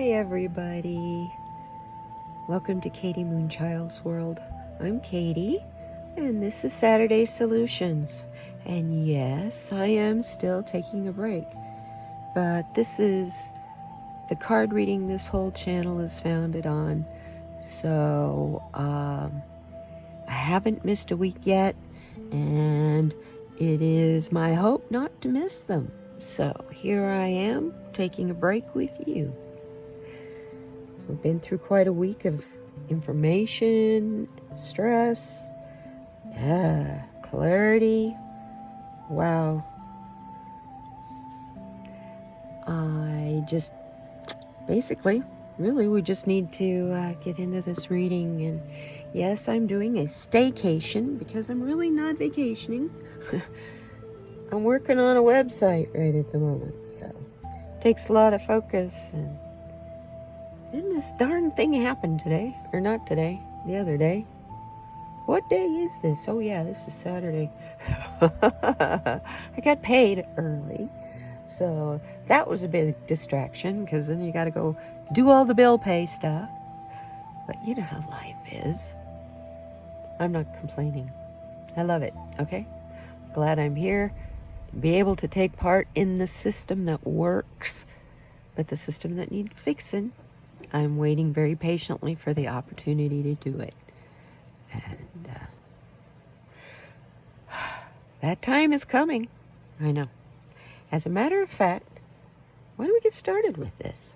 Hi everybody. Welcome to kdmoonchild's world. I'm Katie and this is Saturday Solutions. And yes, I am still taking a break. But this is the card reading this whole channel is founded on. So I haven't missed a week yet, and it is my hope not to miss them. So here I am taking a break with you. We've been through quite a week of information, stress, clarity. Wow. I just basically, really, we just need to get into this reading. And yes, I'm doing a staycation because I'm really not vacationing. I'm working on a website right at the moment, so it takes a lot of focus. And then this darn thing happened today, or not today, the other day. What day is this? Oh yeah, this is Saturday. I got paid early, so that was a big distraction because then you got to go do all the bill pay stuff. But you know how life is. I'm not complaining. I love it, okay? Glad I'm here. Be able to take part in the system that works, but the system that needs fixing, I'm waiting very patiently for the opportunity to do it. And that time is coming. I know. As a matter of fact, why don't we get started with this?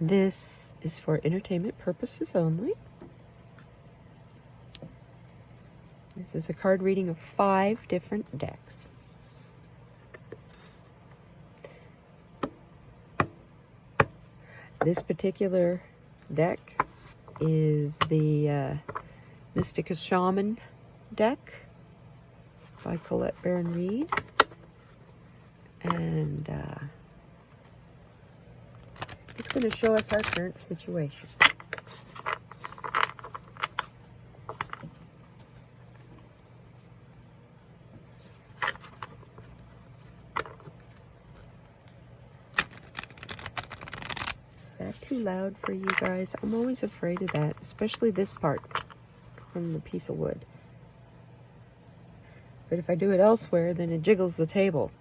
This is for entertainment purposes only. This is a card reading of 5 different decks. This particular deck is the Mystica Shaman deck by Colette Baron Reed. And it's going to show us our current situation. Is that too loud for you guys? I'm always afraid of that, especially this part from the piece of wood. But if I do it elsewhere, then it jiggles the table,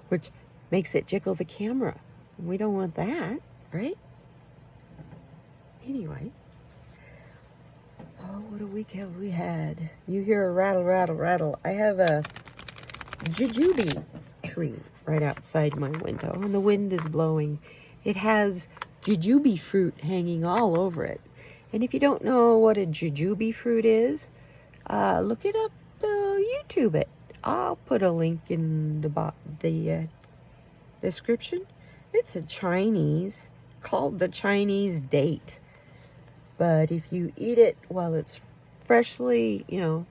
which makes it jiggle the camera. We don't want that, right? Anyway. Oh, what a week have we had. You hear a rattle, rattle, rattle. I have a Jujube tree right outside my window, and the wind is blowing. It has Jujube fruit hanging all over it. And if you don't know what a Jujube fruit is, look it up, YouTube it. I'll put a link in the description. It's a Chinese, called the Chinese date. But if you eat it while it's freshly, you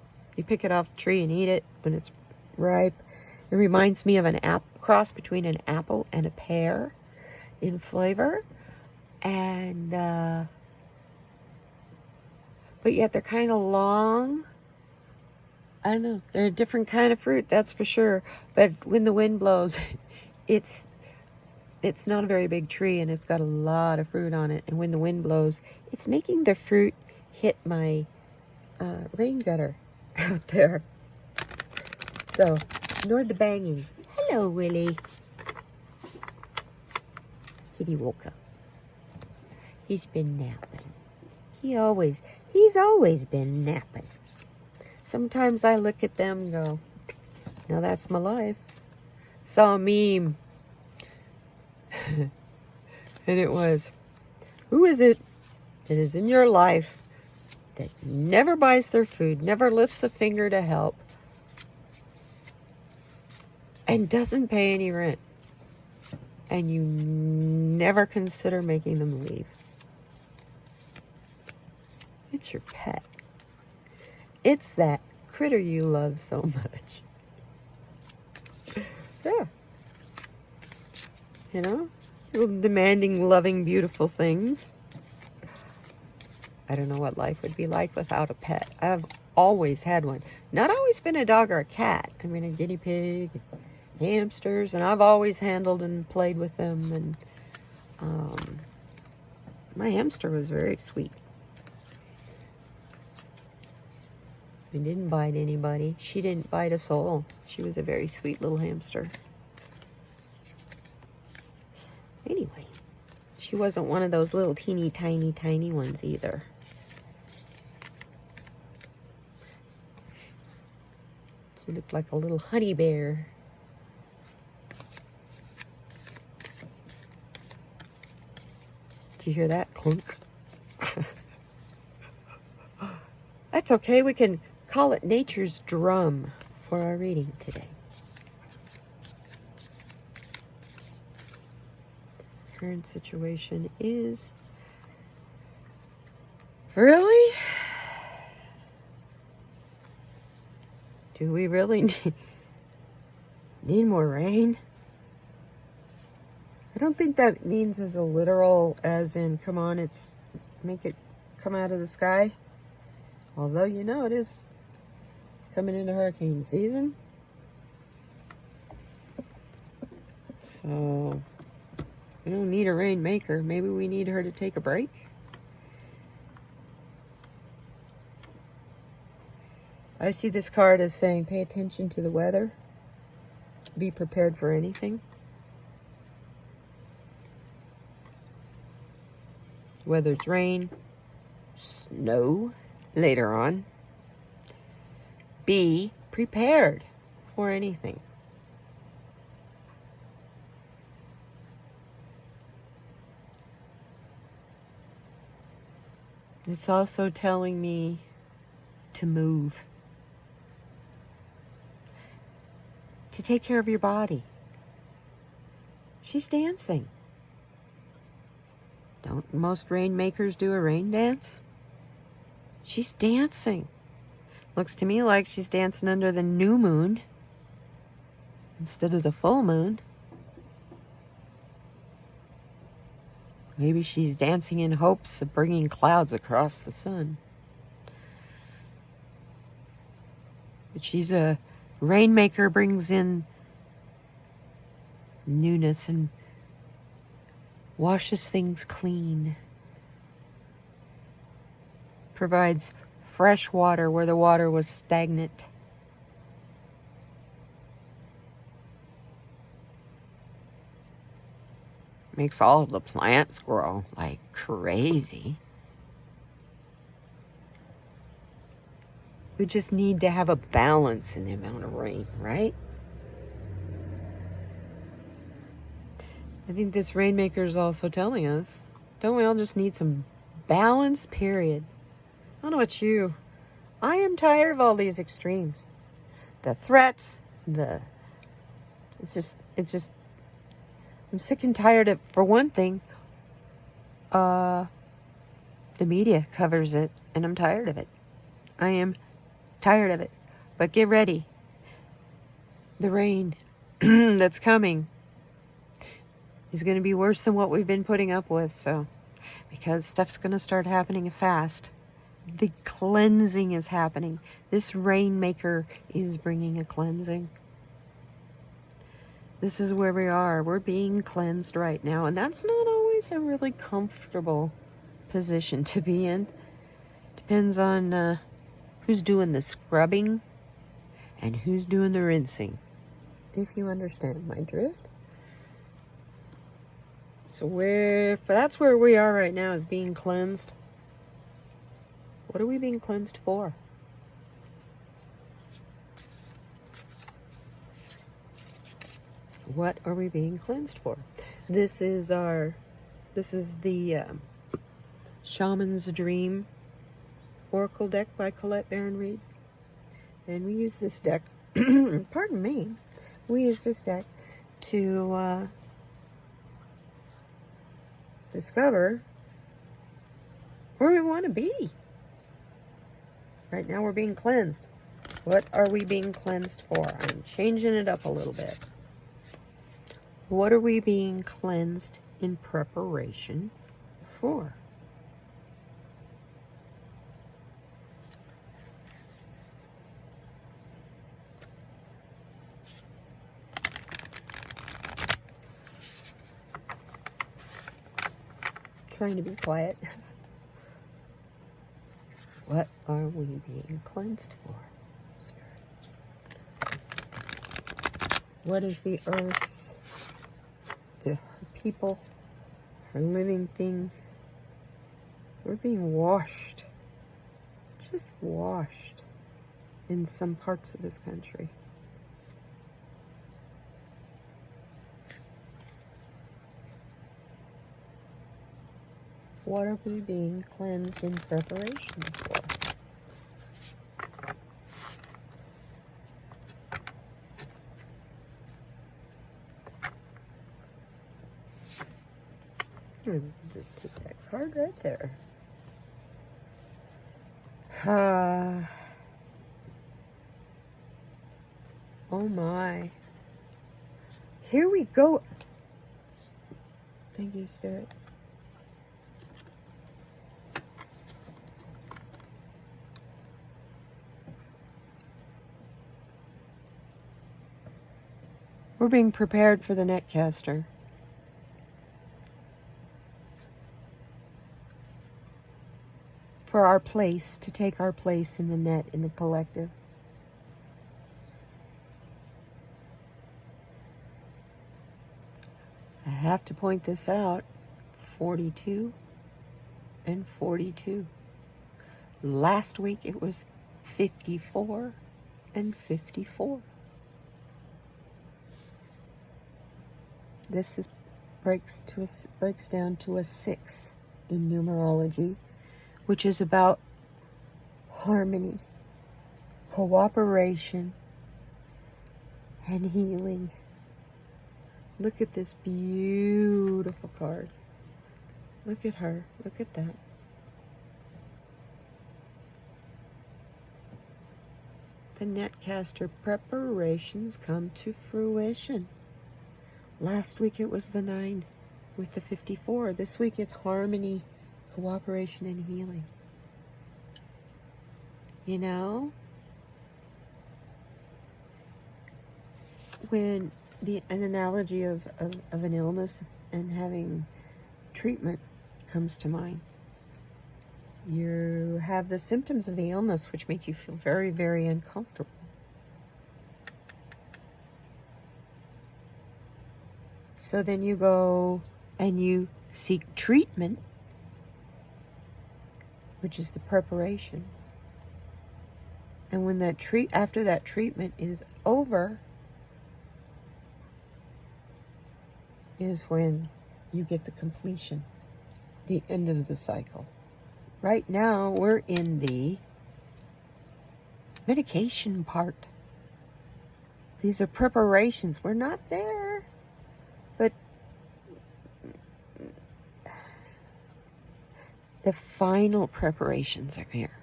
pick it off the tree and eat it when it's ripe. It reminds me of an cross between an apple and a pear in flavor. And, but yet they're kind of long. I don't know. They're a different kind of fruit, that's for sure. But when the wind blows, it's not a very big tree, and it's got a lot of fruit on it. And when the wind blows, it's making the fruit hit my rain gutter out there. So, ignore the banging. Hello, Willie. Kitty woke up. He's been napping. He's always been napping. Sometimes I look at them and go, now that's my life. Saw a meme. And it was, who is it that is in your life that never buys their food, never lifts a finger to help, and doesn't pay any rent, and you never consider making them leave? It's your pet. It's that critter you love so much. Yeah. Demanding, loving, beautiful things. I don't know what life would be like without a pet. I've always had one. Not always been a dog or a cat. I mean, a guinea pig, hamsters, and I've always handled and played with them. And My hamster was very sweet. He didn't bite anybody. She didn't bite a soul. She was a very sweet little hamster. Anyway, she wasn't one of those little teeny tiny ones either. She looked like a little honey bear. Did you hear that clunk? That's okay. We can call it nature's drum for our reading today. Current situation is... Really? Do we really need more rain? I don't think that means as a literal as in, come on, it's make it come out of the sky. Although, you know, it is coming into hurricane season. So, we don't need a rainmaker. Maybe we need her to take a break. I see this card as saying, pay attention to the weather. Be prepared for anything. Whether it's rain, snow later on. Be prepared for anything. It's also telling me to move. To take care of your body. She's dancing. Don't most rainmakers do a rain dance? She's dancing. Looks to me like she's dancing under the new moon instead of the full moon. Maybe she's dancing in hopes of bringing clouds across the sun. But she's a rainmaker, brings in newness and washes things clean. Provides fresh water where the water was stagnant. Makes all of the plants grow like crazy. We just need to have a balance in the amount of rain, right? I think this rainmaker is also telling us, don't we all just need some balance, period? I don't know about you. I am tired of all these extremes. The threats, it's just, I'm sick and tired of, for one thing, the media covers it, and I'm tired of it. I am tired of it. But get ready. The rain that's coming is going to be worse than what we've been putting up with. So, because stuff's going to start happening fast. The cleansing is happening. This rainmaker is bringing a cleansing. This is where we are. We're being cleansed right now. And that's not always a really comfortable position to be in. Depends on who's doing the scrubbing and who's doing the rinsing. If you understand my drift. So that's where we are right now, is being cleansed. What are we being cleansed for? What are we being cleansed for? This is the Shaman's Dream Oracle deck by Colette Baron Reed. And we use this deck, pardon me, we use this deck to discover where we want to be. Right now we're being cleansed. What are we being cleansed for? I'm changing it up a little bit. What are we being cleansed in preparation for? trying to be quiet. What are we being cleansed for, Spirit? What is the earth, the people, our living things? We're being washed, just washed in some parts of this country. What are we being cleansed in preparation for? Just take that card right there. Oh my. Here we go. Thank you, Spirit. We're being prepared for the netcaster. For our place, to take our place in the net, in the collective. I have to point this out. 42 and 42. Last week it was 54 and 54. This breaks down to a 6 in numerology, which is about harmony, cooperation, and healing. Look at this beautiful card. Look at her. Look at that. The netcaster preparations come to fruition. Last week it was the 9 with the 54. This week it's harmony, cooperation, and healing. You know, when an analogy of an illness and having treatment comes to mind, you have the symptoms of the illness which make you feel very, very uncomfortable. So then you go and you seek treatment, which is the preparation. And when that after that treatment is over, is when you get the completion, the end of the cycle. Right now, we're in the medication part. These are preparations. We're not there, but the final preparations are here.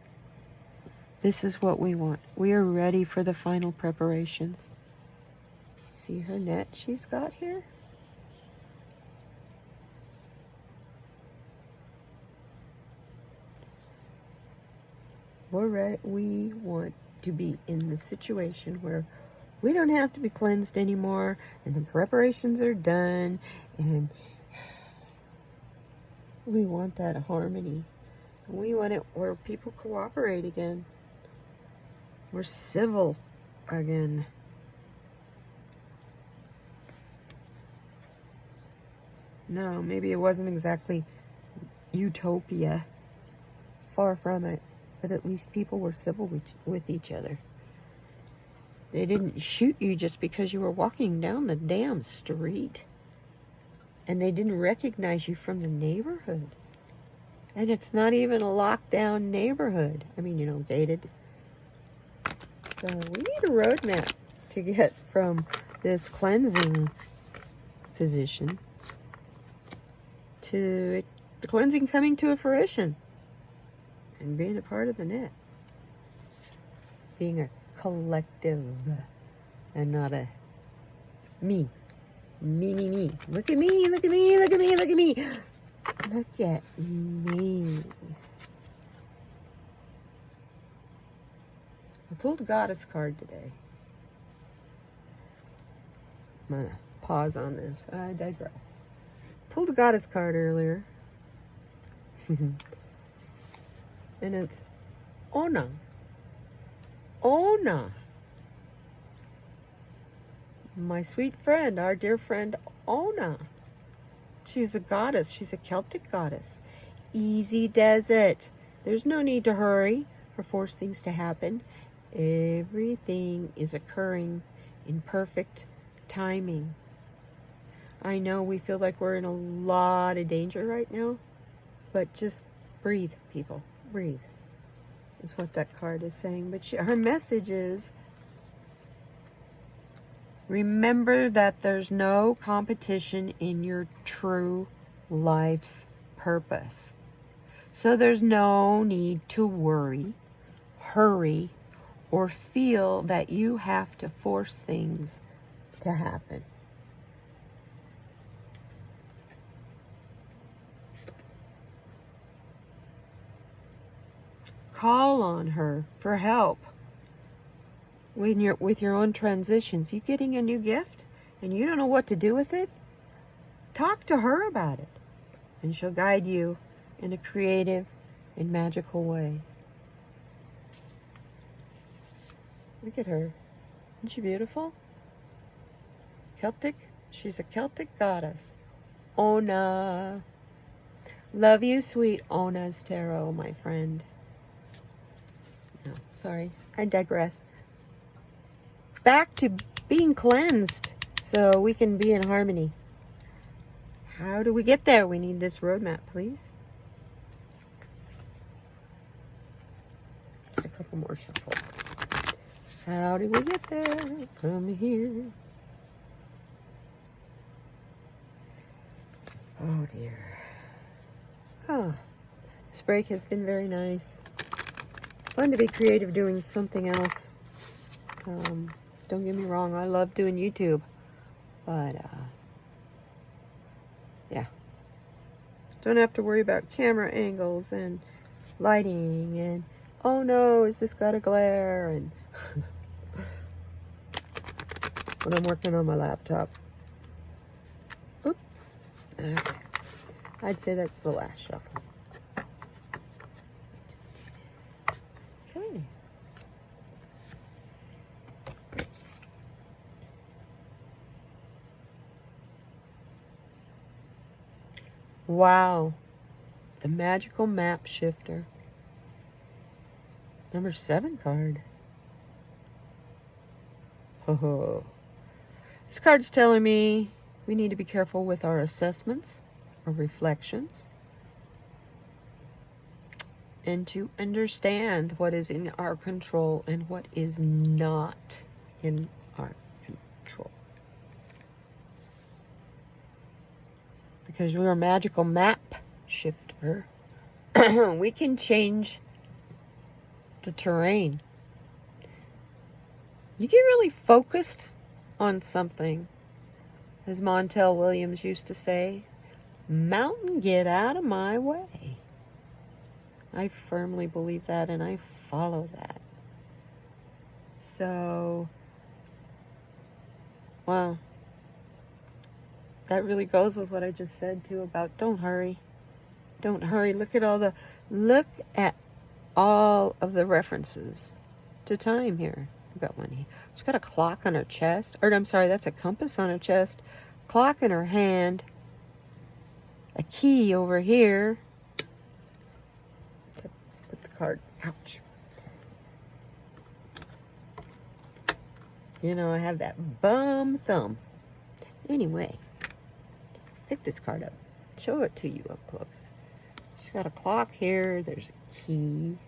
This is what we want. We are ready for the final preparations. See her net she's got here? We're ready. We want to be in the situation where we don't have to be cleansed anymore, and the preparations are done, and we want that harmony. We want it where people cooperate again. We're civil again. No, maybe it wasn't exactly utopia. Far from it. But at least people were civil with each other. They didn't shoot you just because you were walking down the damn street. And they didn't recognize you from the neighborhood. And it's not even a lockdown neighborhood. I mean, gated. So we need a roadmap to get from this cleansing position to the cleansing coming to a fruition. And being a part of the net. Being a collective. And not a me. Me. Look at me, look at me, look at me, look at me. Look at me. I pulled a goddess card today. I'm going to pause on this. I digress. Pulled a goddess card earlier. And it's Ona. Ona. My sweet friend, our dear friend Ona. She's a goddess. She's a Celtic goddess. Easy does it. There's no need to hurry or force things to happen. Everything is occurring in perfect timing. I know we feel like we're in a lot of danger right now, but just breathe, people. Breathe is what that card is saying. But her message is, remember that there's no competition in your true life's purpose. So there's no need to worry, hurry, or feel that you have to force things to happen. Call on her for help with your own transitions. You getting a new gift and you don't know what to do with it? Talk to her about it, and she'll guide you in a creative and magical way. Look at her. Isn't she beautiful? Celtic? She's a Celtic goddess. Ona. Love you, sweet Ona's tarot, my friend. No, sorry. I digress. Back to being cleansed so we can be in harmony. How do we get there? We need this roadmap, please. Just a couple more shuffles. How do we get there from here? Oh dear. Oh, this break has been very nice. Fun to be creative doing something else. Don't get me wrong, I love doing YouTube, but yeah, don't have to worry about camera angles and lighting and oh no, is this got a glare, and when I'm working on my laptop. Oop. Okay. I'd say that's the last shuffle. Okay. Wow. The Magical Map Shifter. Number 7 card. Oh. This card's telling me we need to be careful with our assessments or reflections, and to understand what is in our control and what is not in our control. Because we're a magical map shifter, we can change the terrain. You get really focused on something, as Montel Williams used to say, mountain, get out of my way. I firmly believe that, and I follow that. So, wow. That really goes with what I just said, too, about don't hurry. Don't hurry. Look at all of the references to time here. I've got one here. She's got a clock on her chest. Or, I'm sorry, that's a compass on her chest. Clock in her hand. A key over here. Put the card. Ouch. You know, I have that bum thumb. Anyway, pick this card up. Show it to you up close. She's got a clock here. There's a key.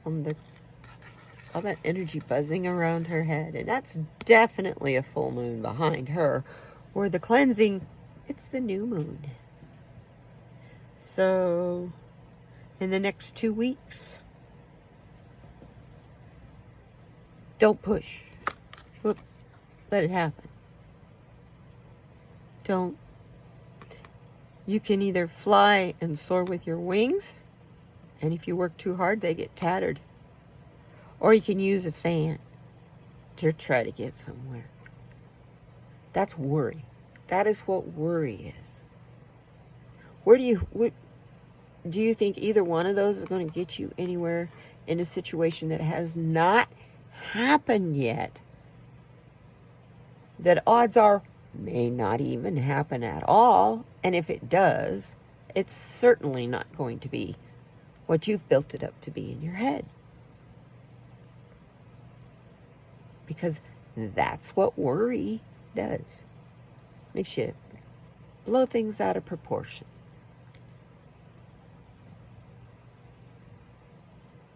All that energy buzzing around her head. And that's definitely a full moon behind her. Or the cleansing, it's the new moon. So, in the next 2 weeks, don't push. Let it happen. Don't. You can either fly and soar with your wings, and if you work too hard, they get tattered. Or you can use a fan to try to get somewhere. That's worry. That is what worry is. What do you think either one of those is going to get you anywhere in a situation that has not happened yet? That odds are may not even happen at all. And if it does, it's certainly not going to be what you've built it up to be in your head. Because that's what worry does. Makes you blow things out of proportion.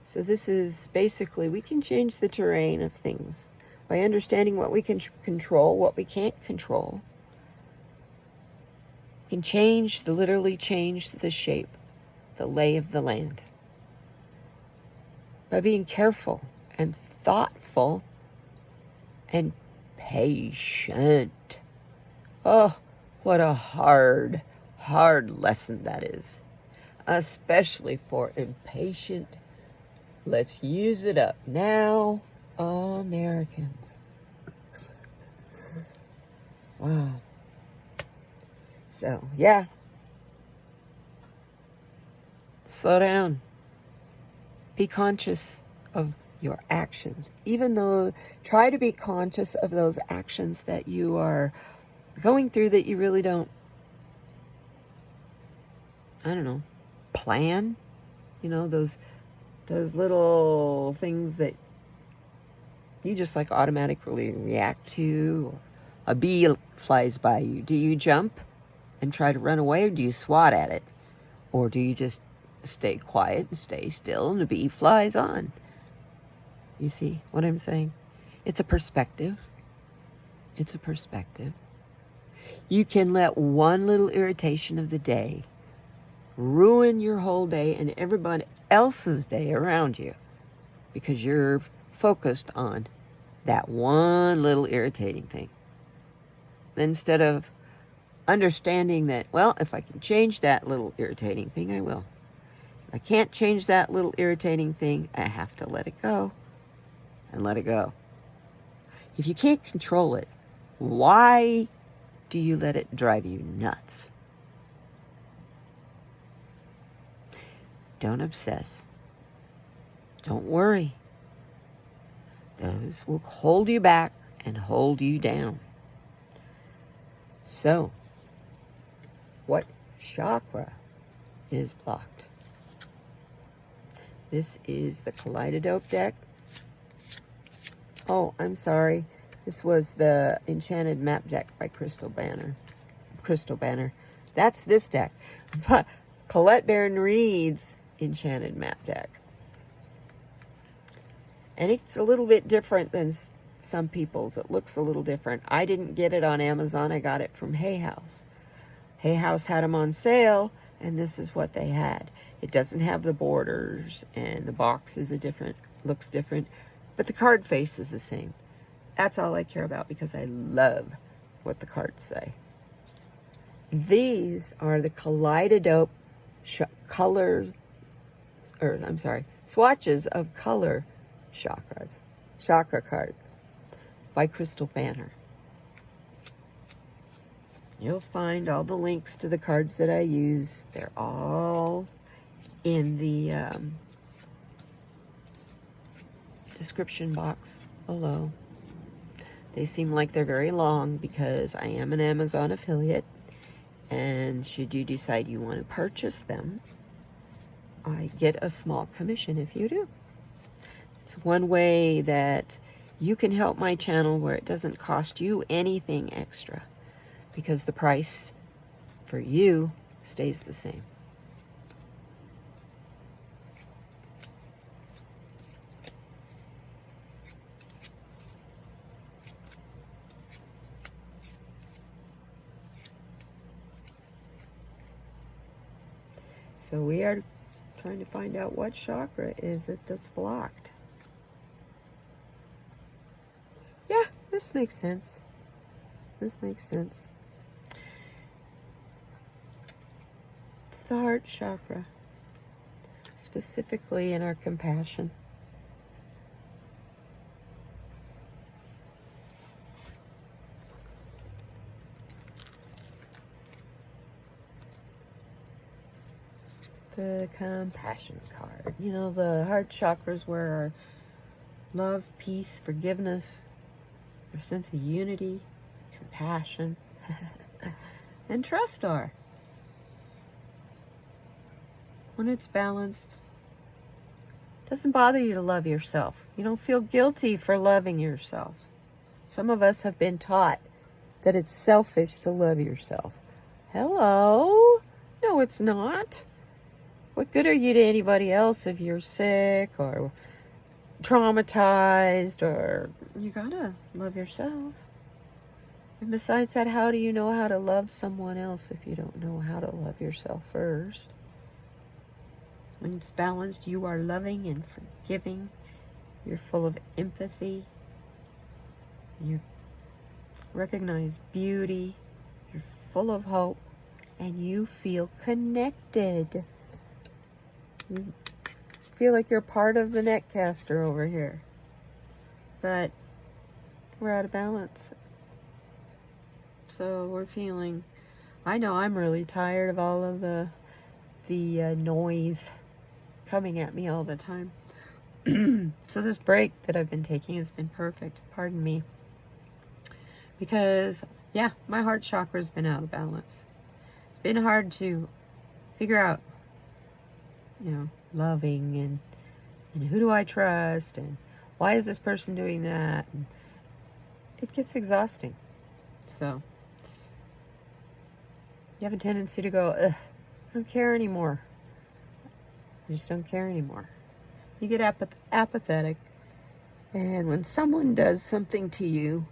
So this is basically, we can change the terrain of things by understanding what we can control, what we can't control. We can literally change the shape, the lay of the land. By being careful and thoughtful and patient. Oh, what a hard lesson that is. Especially for impatient, let's use it up now, Americans. Wow. So, yeah. Slow down. Be conscious of your actions. Even though, try to be conscious of those actions that you are going through that you really don't, plan. Those little things that you just like automatically react to. A bee flies by you. Do you jump and try to run away, or do you swat at it? Or do you just stay quiet and stay still and the bee flies on? You see what I'm saying? It's a perspective. It's a perspective. You can let one little irritation of the day ruin your whole day and everybody else's day around you because you're focused on that one little irritating thing. Instead of understanding that, well, if I can change that little irritating thing, I will. If I can't change that little irritating thing, I have to let it go and let it go. If you can't control it, why do you let it drive you nuts? Don't obsess. Don't worry. Those will hold you back and hold you down. So, what chakra is blocked? This is the Kalidadope deck. Oh, I'm sorry. This was the Enchanted Map Deck by Crystal Banner. That's this deck. But Colette Baron reads Enchanted Map Deck. And it's a little bit different than some people's. It looks a little different. I didn't get it on Amazon. I got it from Hay House. Hay House had them on sale, and this is what they had. It doesn't have the borders, and the box is looks different, but the card face is the same. That's all I care about because I love what the cards say. These are the Kalidadope swatches of color chakra cards by Crystal Banner. You'll find all the links to the cards that I use. They're all in the description box below. They seem like they're very long because I am an Amazon affiliate, and should you decide you want to purchase them, I get a small commission if you do. It's one way that you can help my channel where it doesn't cost you anything extra, because the price for you stays the same. So we are trying to find out what chakra is it that's blocked. Yeah, this makes sense. This makes sense. It's the heart chakra, specifically in our compassion. The compassion card. You know, the heart chakras where our love, peace, forgiveness, our sense of unity, compassion, and trust are. When it's balanced, it doesn't bother you to love yourself. You don't feel guilty for loving yourself. Some of us have been taught that it's selfish to love yourself. Hello? No, it's not. What good are you to anybody else if you're sick or traumatized? Or you gotta love yourself. And besides that, how do you know how to love someone else if you don't know how to love yourself first? When it's balanced, you are loving and forgiving. You're full of empathy. You recognize beauty. You're full of hope. And you feel connected. You feel like you're part of the netcaster over here. But we're out of balance. So we're feeling, I know I'm really tired of all of the noise coming at me all the time. So this break that I've been taking has been perfect. Pardon me. Because, yeah, my heart chakra's been out of balance. It's been hard to figure out, you know, loving and who do I trust and why is this person doing that? And it gets exhausting. So you have a tendency to go, ugh, I don't care anymore. I just don't care anymore. You get apathetic. And when someone does something to you,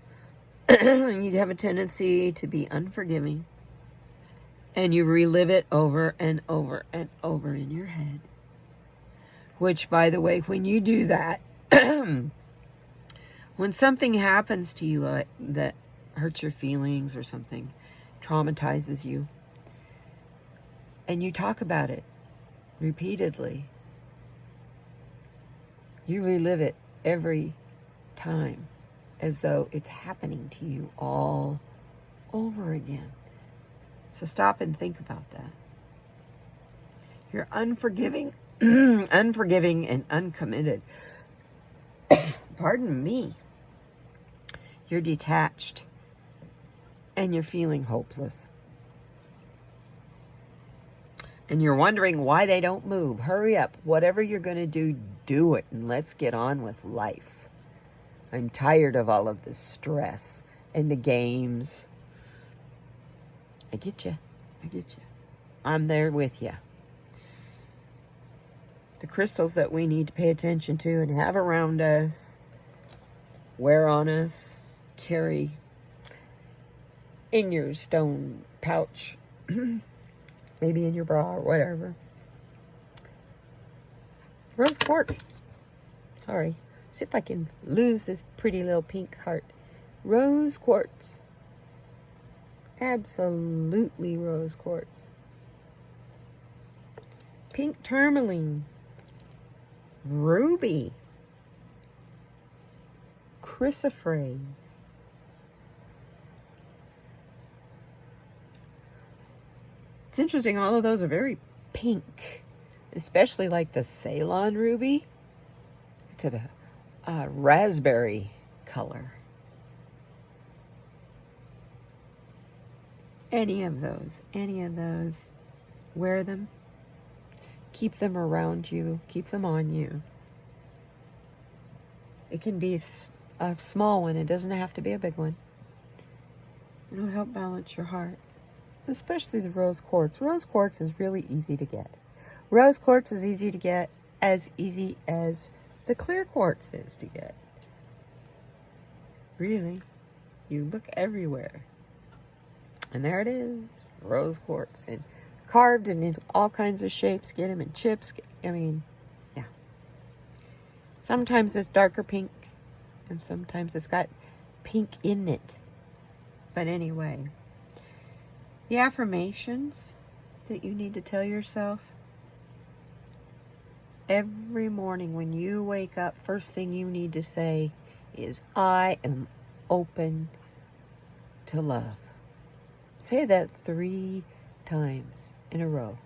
you have a tendency to be unforgiving. And you relive it over and over and over in your head. Which, by the way, when you do that, when something happens to you that hurts your feelings or something, traumatizes you, and you talk about it repeatedly, you relive it every time as though it's happening to you all over again. So stop and think about that. You're unforgiving, unforgiving and uncommitted. Pardon me. You're detached and you're feeling hopeless. And you're wondering why they don't move. Hurry up. Whatever you're going to do, do it. And let's get on with life. I'm tired of all of the stress and the games. I get you. I get you. I'm there with you. The crystals that we need to pay attention to and have around us, wear on us, carry in your stone pouch, maybe in your bra or whatever. Rose quartz. Sorry. See if I can lose this pretty little pink heart. Rose quartz. Absolutely rose quartz. Pink tourmaline. Ruby. Chrysoprase. It's interesting, all of those are very pink, especially like the Ceylon ruby. It's a raspberry color. Any of those, wear them, keep them around you, keep them on you. It can be a small one, it doesn't have to be a big one. It'll help balance your heart, especially the rose quartz. Rose quartz is really easy to get. Rose quartz is easy to get, as easy as the clear quartz is to get. Really, you look everywhere. And there it is, rose quartz, and carved and in all kinds of shapes. Get them in chips. I mean, yeah. Sometimes it's darker pink, and sometimes it's got pink in it. But anyway, the affirmations that you need to tell yourself every morning when you wake up, first thing you need to say is, I am open to love. Say that 3 times in a row.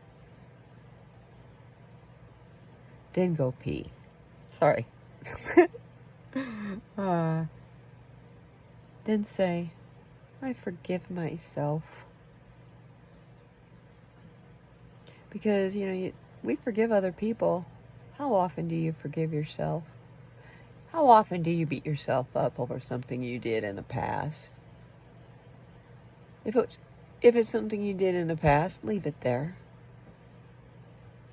then go pee. Sorry. Then say, I forgive myself. Because, you know, we forgive other people. How often do you forgive yourself? How often do you beat yourself up over something you did in the past? If it's something you did in the past, leave it there.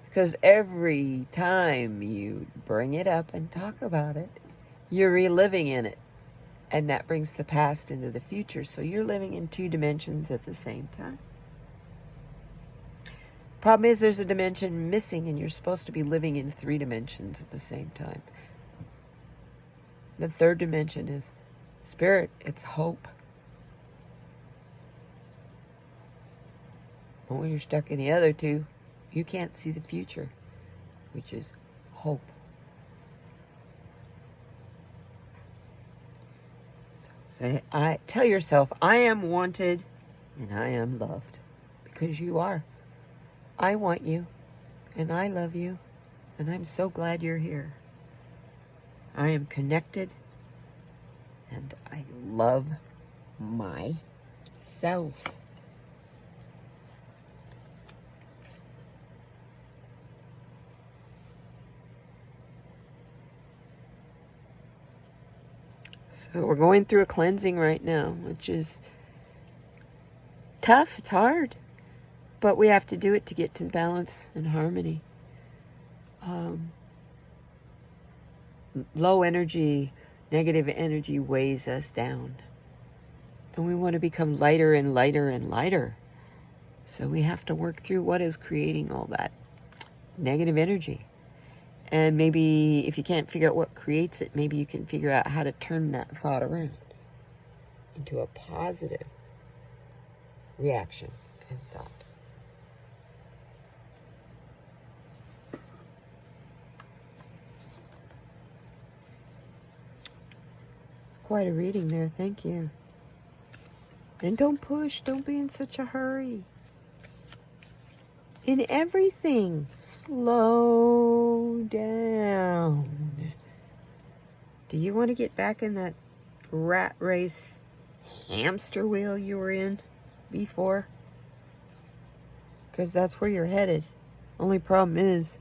Because every time you bring it up and talk about it, you're reliving in it. And that brings the past into the future. So you're living in 2 dimensions at the same time. Problem is there's a dimension missing and you're supposed to be living in 3 dimensions at the same time. The 3rd dimension is spirit. It's hope. But when you're stuck in the other 2, you can't see the future, which is hope. So tell yourself, I am wanted and I am loved. Because you are. I want you and I love you and I'm so glad you're here. I am connected and I love myself. So we're going through a cleansing right now, which is tough. It's hard. But we have to do it to get to balance and harmony. Low energy, negative energy weighs us down. And we want to become lighter and lighter and lighter. So we have to work through what is creating all that negative energy. And maybe if you can't figure out what creates it, maybe you can figure out how to turn that thought around into a positive reaction and thought. Quite a reading there, thank you. And don't push, don't be in such a hurry. In everything, slow down. Do you want to get back in that rat race hamster wheel you were in before? Because that's where you're headed. Only problem is,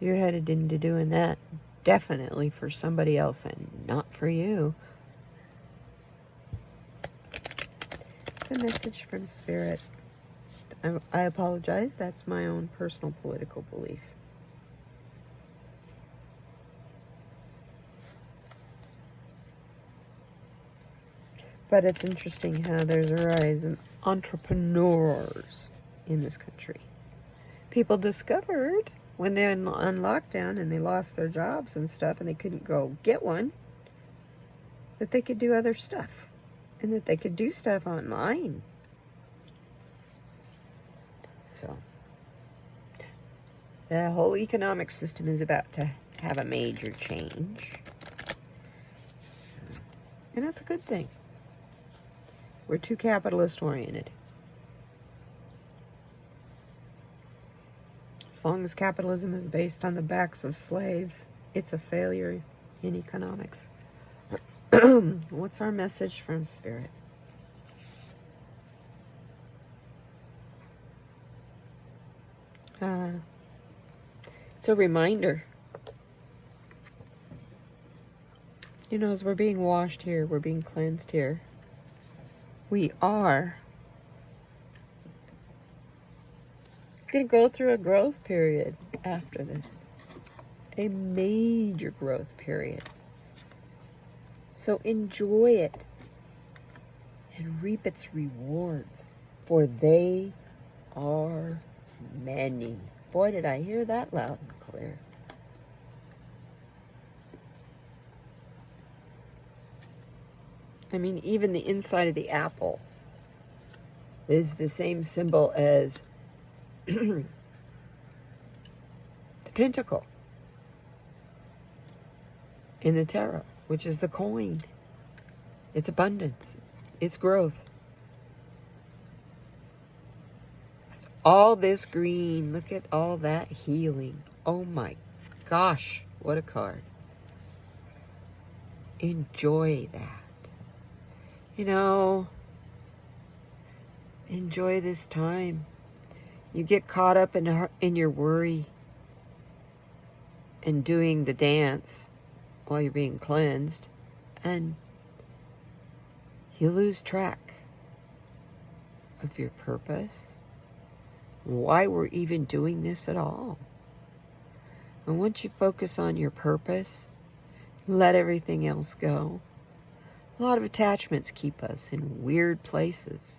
you're headed into doing that definitely for somebody else and not for you. It's a message from Spirit. I apologize. That's my own personal political belief. But it's interesting how there's a rise in entrepreneurs in this country. People discovered when they're on lockdown and they lost their jobs and stuff and they couldn't go get one, that they could do other stuff and that they could do stuff online. So the whole economic system is about to have a major change. And that's a good thing. We're too capitalist oriented. As long as capitalism is based on the backs of slaves, it's a failure in economics. What's our message from Spirit? It's a reminder. You know, as we're being washed here, we're being cleansed here, we are going to go through a growth period after this. A major growth period. So enjoy it and reap its rewards, for they are many. Boy, did I hear that loud and clear. I mean, even the inside of the apple is the same symbol as the pentacle in the tarot, which is the coin. It's abundance. It's growth. That's all this green. Look at all that healing. Oh my Gosh, what a card. Enjoy that. You know, enjoy this time. You get caught up in your worry and doing the dance while you're being cleansed, and you lose track of your purpose, why we're even doing this at all. And once you focus on your purpose, let everything else go. A lot of attachments keep us in weird places.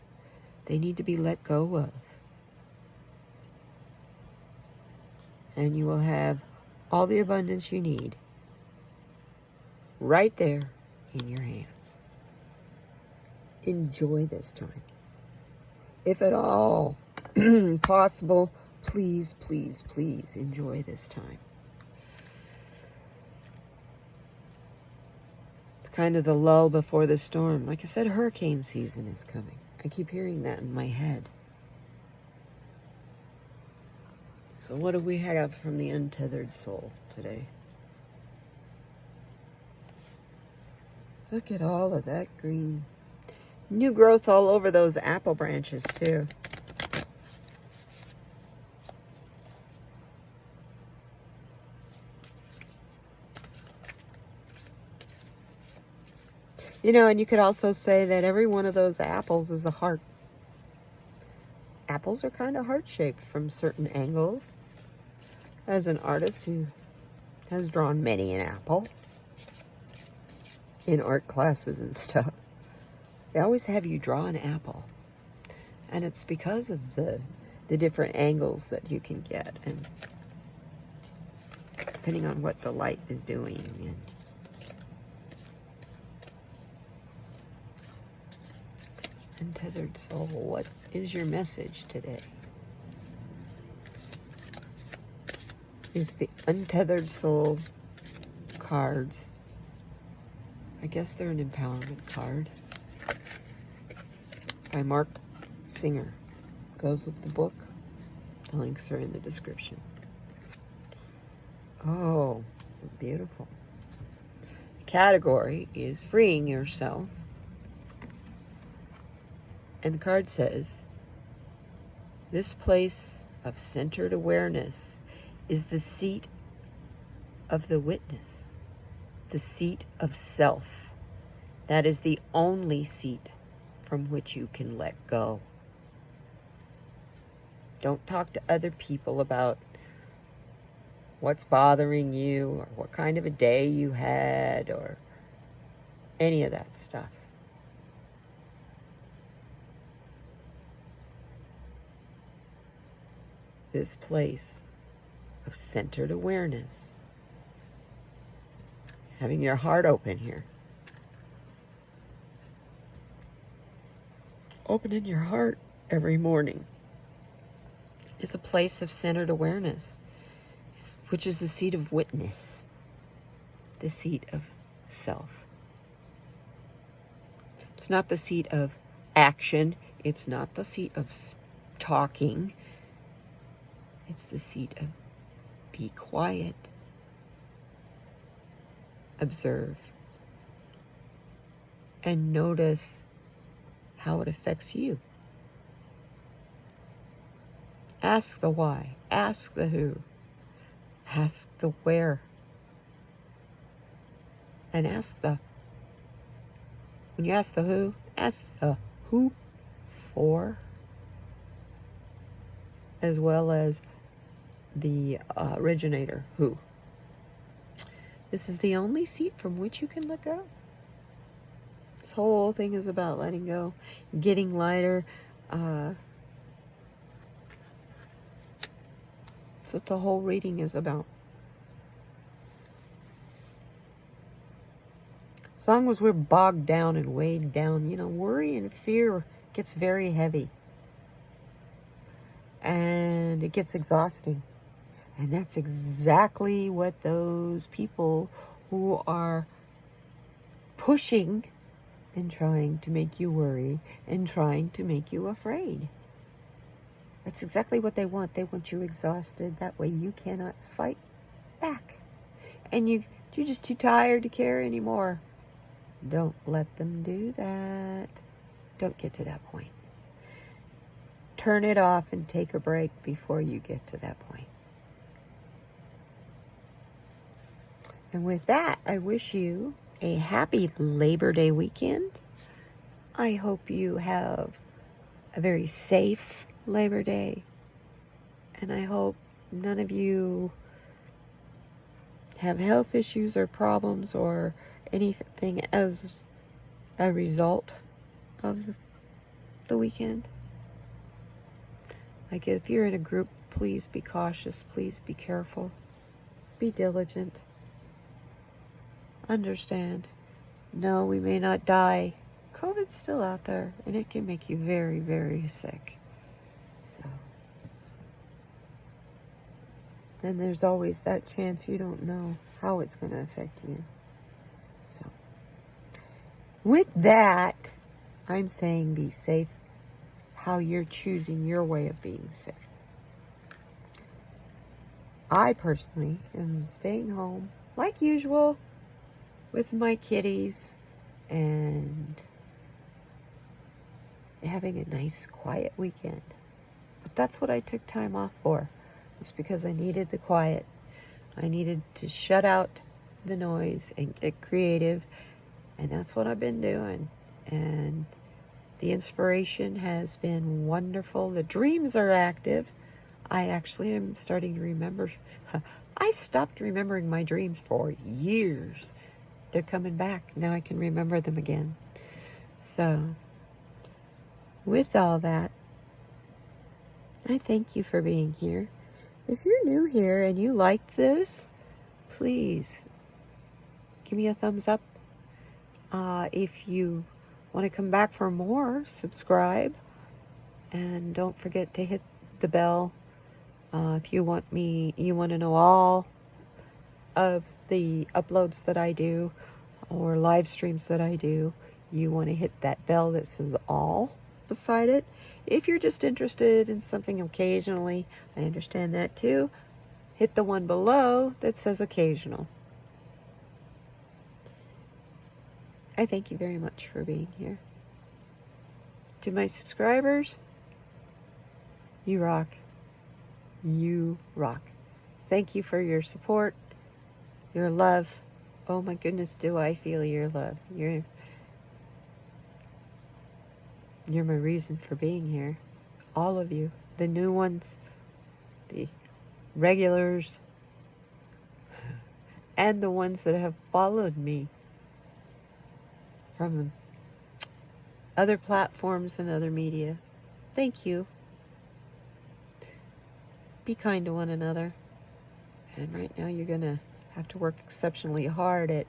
They need to be let go of. And you will have all the abundance you need right there in your hands. Enjoy this time. If at all possible, please, please, please enjoy this time. It's kind of the lull before the storm. Like I said, hurricane season is coming. I keep hearing that in my head. So what do we have from the Untethered Soul today? Look at all of that green. New growth all over those apple branches too. You know, and you could also say that every one of those apples is a heart. Apples are kind of heart-shaped from certain angles. As an artist who has drawn many an apple in art classes and stuff, they always have you draw an apple. And it's because of the different angles that you can get, and depending on what the light is doing. And Untethered Soul, what is your message today? It's the Untethered Soul cards. I guess they're an empowerment card. By Mark Singer. Goes with the book. The links are in the description. Oh, beautiful. The category is freeing yourself. And the card says, this place of centered awareness is the seat of the witness, the seat of self. That is the only seat from which you can let go. Don't talk to other people about what's bothering you or what kind of a day you had or any of that stuff. This place of centered awareness, having your heart open here. Opening your heart every morning is a place of centered awareness, which is the seat of witness, the seat of self. It's not the seat of action. It's not the seat of talking. It's the seat of be quiet, observe, and notice how it affects you. Ask the why, ask the who, ask the where, and when you ask the who for, as well as the originator, who. This is the only seat from which you can let go. This whole thing is about letting go, getting lighter. That's what the whole reading is about. As long as we're bogged down and weighed down, you know, worry and fear gets very heavy. And it gets exhausting. And that's exactly what those people who are pushing and trying to make you worry and trying to make you afraid. That's exactly what they want. They want you exhausted. That way you cannot fight back. and you're just too tired to care anymore. Don't let them do that. Don't get to that point. Turn it off and take a break before you get to that point. And with that, I wish you a happy Labor Day weekend. I hope you have a very safe Labor Day. And I hope none of you have health issues or problems or anything as a result of the weekend. Like, if you're in a group, please be cautious, please be careful, be diligent. Understand, no, we may not die. COVID's still out there, and it can make you very, very sick. So, and there's always that chance you don't know how it's going to affect you. So, with that, I'm saying be safe how you're choosing your way of being safe. I personally am staying home, like usual, with my kitties and having a nice, quiet weekend. But that's what I took time off for. It's because I needed the quiet. I needed to shut out the noise and get creative. And that's what I've been doing. And the inspiration has been wonderful. The dreams are active. I actually am starting to remember. I stopped remembering my dreams for years. They're coming back. Now I can remember them again. So, with all that, I thank you for being here. If you're new here and you liked this, please give me a thumbs up. If you want to come back for more, subscribe. And don't forget to hit the bell. If you want to know all of the uploads that I do or live streams that I do, you want to hit that bell that says all beside it. If you're just interested in something occasionally, I understand that too. Hit the one below that says occasional. I thank you very much for being here. To my subscribers, you rock. You rock. Thank you for your support, your love. Oh my goodness, do I feel your love. You're my reason for being here. All of you. The new ones, the regulars, and the ones that have followed me from other platforms and other media. Thank you. Be kind to one another. And right now you're going to have to work exceptionally hard at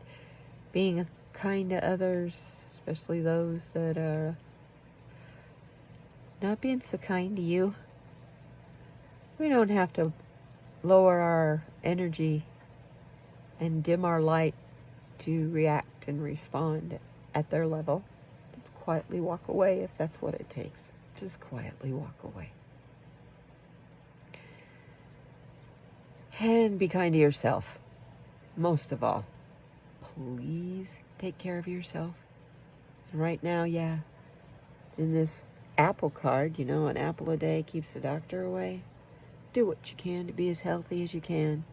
being kind to others, especially those that are not being so kind to you. We don't have to lower our energy and dim our light to react and respond at their level. Quietly walk away if that's what it takes. Just quietly walk away. And be kind to yourself. Most of all, please take care of yourself. And right now, yeah, in this apple card, an apple a day keeps the doctor away. Do what you can to be as healthy as you can,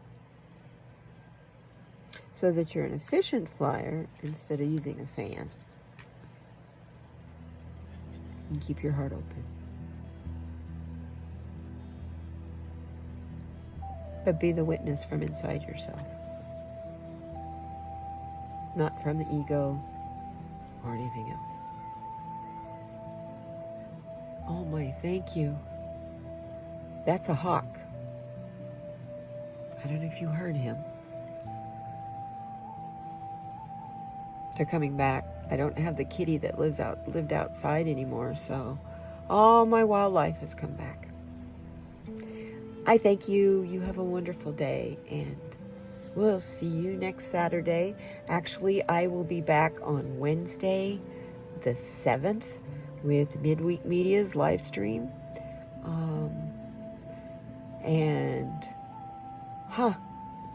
so that you're an efficient flyer instead of using a fan. And keep your heart open. But be the witness from inside yourself. Not from the ego or anything else. Oh my, thank you. That's a hawk. I don't know if you heard him. They're coming back. I don't have the kitty that lived outside anymore, so all my wildlife has come back. I thank you. You have a wonderful day, and we'll see you next Saturday. Actually, I will be back on Wednesday, the 7th, with Midweek Media's live stream.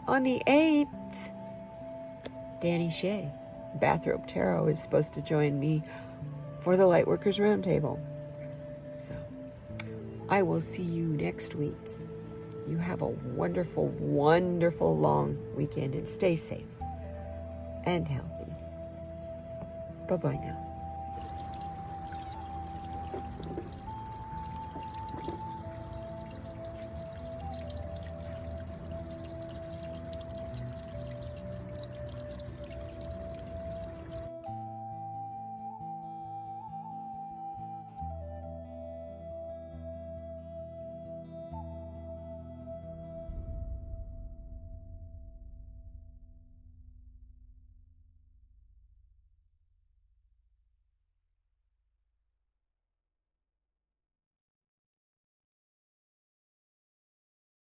On the 8th, Danny Shea, Bathrobe Tarot, is supposed to join me for the Lightworkers Roundtable. So, I will see you next week. You have a wonderful, wonderful long weekend and stay safe and healthy. Bye-bye now.